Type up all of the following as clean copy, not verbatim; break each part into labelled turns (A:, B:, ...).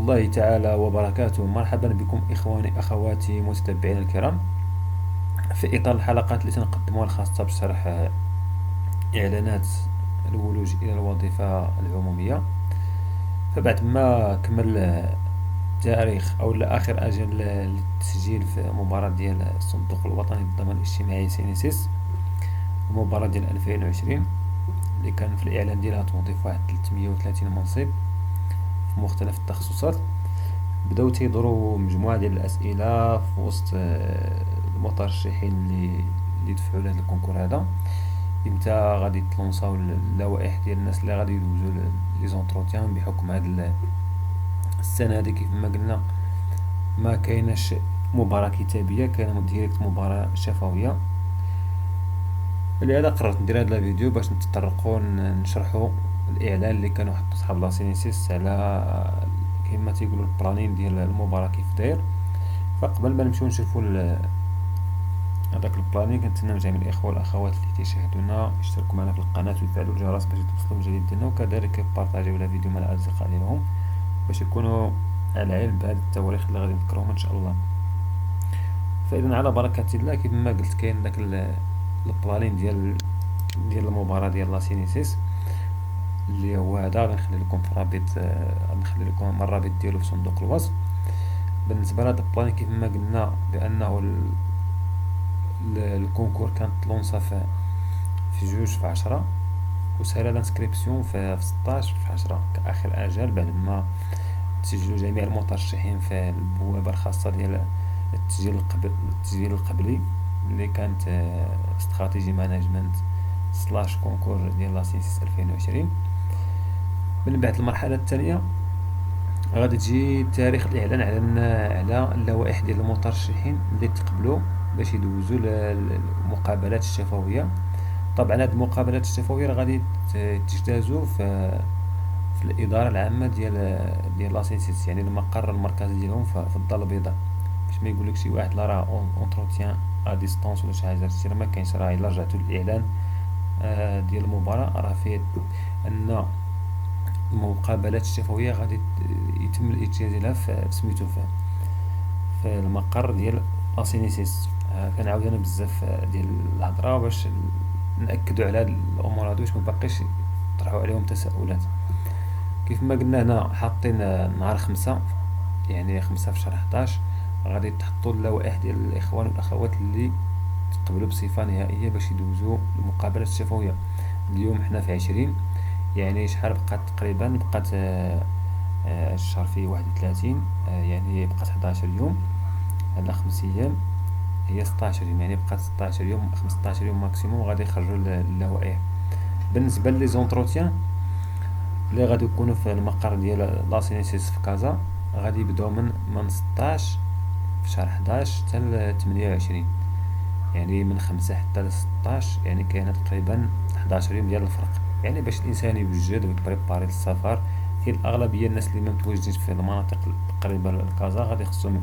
A: الله تعالى وبركاته. مرحبا بكم إخواني أخواتي متتبعين الكرام، في إطار الحلقات التي نقدمها الخاصة بشرح إعلانات الولوج إلى الوظيفة العمومية. فبعد ما كمل تاريخ أو آخر أجل للتسجيل في مباراة ديال الصندوق الوطني للضمان الاجتماعي سينيسيس، المباراة ديال 2020 اللي كان في الإعلان ديالها توظيف واحد 330 منصب في مختلف التخصصات. بداو تيدوروا مجموعة ديال الأسئلة في وسط المترشحين اللي دفعوا لهذا الكونكور هذا. امتى غادي تلونساو اللوائح ديال الناس اللي غادي يدوزوا لي زونتروتيان، بحكم هاد السنة هادي كيف ما قلنا ما كايناش مباراة كتابية، كاينة ديريكت مباراة شفوية. لهذا قررت ندير هذا الفيديو باش نتطرقوا نشرحوا الإعلان اللي كانوا حطوا صحاب لاسينيسيس على كما تيقولوا البلانين ديال المباراة كيف داير. فقبل ما نمشيو نشوفوا هذاك البلانين، كنتمنى جميع الاخوه والاخوات اللي تيشاهدونا يشتركوا معنا في القناه ويفعلوا الجرس باش يتوصلوا بجديد ديالنا، وكذلك يبارطاجيو الفيديو مع الاصدقاء ديالهم باش يكونوا على علم بهاد التواريخ اللي غادي نذكرهم ان شاء الله. فاذا على بركه الله، كيف ما قلت كاين داك البلانين ديال المباراه ديال لاسينيسيس اللي هو هذا. غنخلي لكم في الرابط، غنخلي لكم الرابط ديالو في صندوق الوصف. بالنسبه لهذا البلان كيف ما قلنا بانه الكونكور كانت لونسا في 2/10، وسهل الانسكريبسيون في 16/10 كاخر اجل، بعد ما تسجلوا جميع المترشحين في البوابه الخاصه ديال التسجيل القبلي اللي كانت استراتيجي مانجمنت سلاش كونكور ديال لاسينسيس 2020. من بعد المرحله الثانيه غادي تجي تاريخ الاعلان على اللوائح ديال المترشحين اللي تقبلوا باش يدوزوا للمقابلات الشفويه. طبعا هاد المقابلات الشفويه غادي تجتازوا في الاداره العامه ديال لاسينسيس، يعني المقر المركزي ديالهم في الدار البيضاء. باش ما يقولك شي واحد لا راه اونتروتيان ا ديستونس ولا شي حاجه، هادشي راه ما كاينش. راه الا رجعتوا للاعلان ديال المباراه راه فيه ان المقابلات الشفويه غادي يتم الاجتياز لها في سميتو في المقر ديال لاسينيسيس. كنعاود انا بزاف ديال الهضره باش ناكدوا على هاد الامور هادو باش مبقيش يطرحوا عليهم تساؤلات. كيف ما قلنا هنا حاطين نهار 5، يعني 5 في شهر 11 غادي تحطوا اللوائح ديال الاخوان والاخوات اللي تقبلوا بصفه نهائيه باش يدوزوا المقابلات الشفويه. اليوم حنا في 20، يعني شحال بقات؟ تقريبا بقات الشهر فيه 31، يعني بقات 11 يوم على 5 ايام، هي 16 يوم، يعني بقات 16 يوم 15 يوم ماكسيموم غادي يخرجوا اللوائح. بالنسبه لي زونتروتيان اللي غادي يكونوا في المقر ديال لاسينيسيس في كازا، غادي يبداو من 16 في شهر 11 حتى ل 28، يعني من 5 حتى ل 16، يعني كاينه تقريبا 11 يوم ديال الفرق. يعني باش الانسان يوجد ويبريباري للسفر، هي الاغلبيه الناس اللي ما متواجدينش في المناطق القريبه لكازا غادي خصهم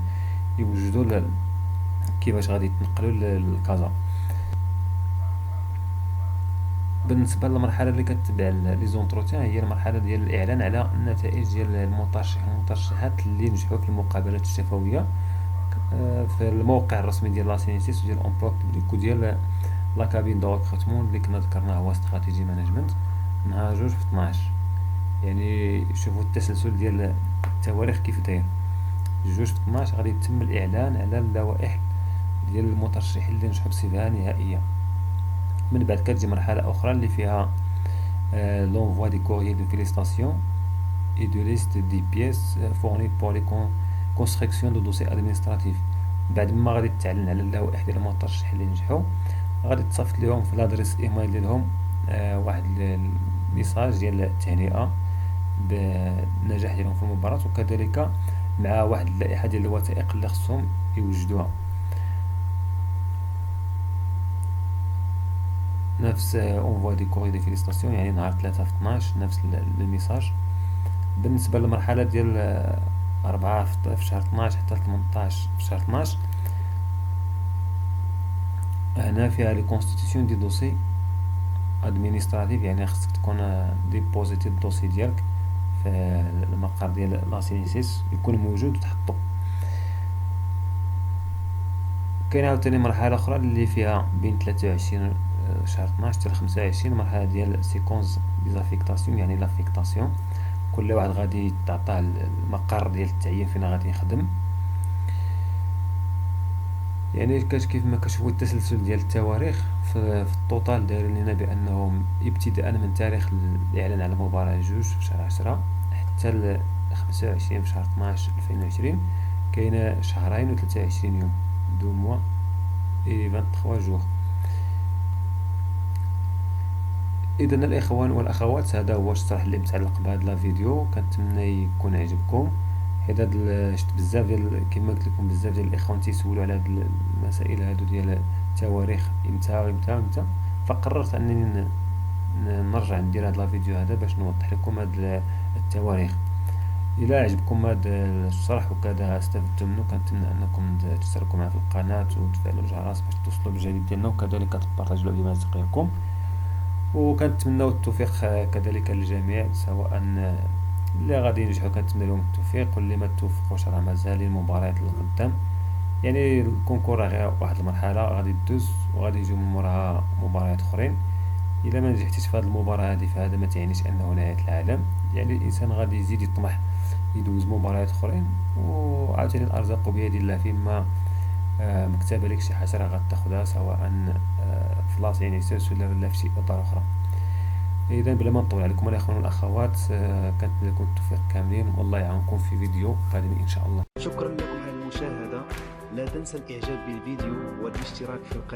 A: يوجدوا كيفاش غادي يتنقلوا لكازا. بالنسبه للمرحله اللي كتبع لي زونتروتيان هي المرحله ديال الاعلان على النتائج ديال المترشحين والمترشحات اللي نجحوا في المقابلات الشفويه في الموقع الرسمي ديال لاسينيسيس وديال امبلوا بوبليك وديال لا كابين دو ريكروتمون اللي كنا ذكرناه هو استراتيجي مانجمنت، نهار 2 في 12. يعني شوفوا التسلسل ديال التواريخ كيف داير. 2 في 12 غادي يتم الاعلان على اللوائح ديال المترشحين اللي نجحوا بصفه نهائيه. من بعد كتجي مرحله اخرى اللي فيها l'envoi des courriers de félicitations et de liste des pièces fournies pour les constructions de dossiers administratifs. بعد ما غادي تعلن على اللوائح ديال المترشحين اللي نجحوا، غادي تصيفط لهم في الادريس ايميل ديالهم واحد الميساج ديال التهنئه بالنجاح ديالهم في المباراة، وكذلك مع واحد اللائحه ديال الوثائق اللي خصهم يوجدوها. نفس اونفوا دي كوري دي فيليستاسيون، يعني نهار 3 في 12 نفس الميساج. بالنسبه للمرحله ديال 4 في شهر 12 حتى 18 في شهر 12، هنا فيها لي كونستيتيسيون دي دوسي ادمينستراتيف، يعني خصك تكون ديبوزيتي الدوسي ديالك في المقر المقر ديال لاسينيسيس يكون موجود وتحطو. كاين عاوتاني مرحله اخرى اللي فيها بين 23 شهر 12 حتى 25 مرحله ديال سيكونس ديزافيكتاسيون، يعني لافيكتاسيون. كل واحد غادي تعطاه المقر ديال التعيين فين غادي يخدم. يعني كيف ما كتشوفوا التسلسل ديال التواريخ في الطوطال دايرين لنا بانه ابتداء من تاريخ الاعلان على المباراة 2 في شهر 10 حتى ل 25 في شهر 12 2020 كاينه شهرين و 23 يوم، 2 mois et 23 jours. اذا الاخوان والاخوات هذا هو الشرح اللي متعلق بهذا لا فيديو، كنتمنى يكون عجبكم. حيت هاد شفت بزاف ديال كما قلت لكم بزاف ديال الاخوان تيسولوا على هاد المسائل هادو ديال التواريخ امتى، فقررت انني نرجع ندير هاد لا فيديو هذا باش نوضح لكم هاد التواريخ. الى عجبكم هاد الشرح وكذا استفدتم منه، كنتمنى انكم تشتركوا معنا في القناه وتفعلوا الجرس باش توصلوا بالجديد ديالنا، وكذلك تبارطاجيو بما اصدقائكم. وكنتمناو التوفيق كذلك للجميع، سواء اللي غادي ينجحوا كنتمنى لهم التوفيق، واللي ما توفقوش راه مازال المباريات للقدام. يعني الكونكور راه غير واحد المرحله غادي تدوز وغادي يجيو من موراها مباريات اخرين. الا ما نجحتيش في هذه المباراه هذه فهذا ما تعنيش انه نهايه العالم، يعني الانسان غادي يزيد يطمح يدوز مباريات اخرين، وعاوتاني الارزاق بيد الله. فيما مكتبه لك شي حاجه راه غتاخذها، سواء في لاص يعني سيرس ولا في شي اطار اخرى. اذا بلا ما نطول عليكم الاخوان والاخوات، كنتمنى لكم التوفيق كاملين، والله يعاونكم في فيديو قادم ان شاء الله.
B: شكرا لكم على المشاهدة. لا تنسى الاعجاب بالفيديو والاشتراك في القناة.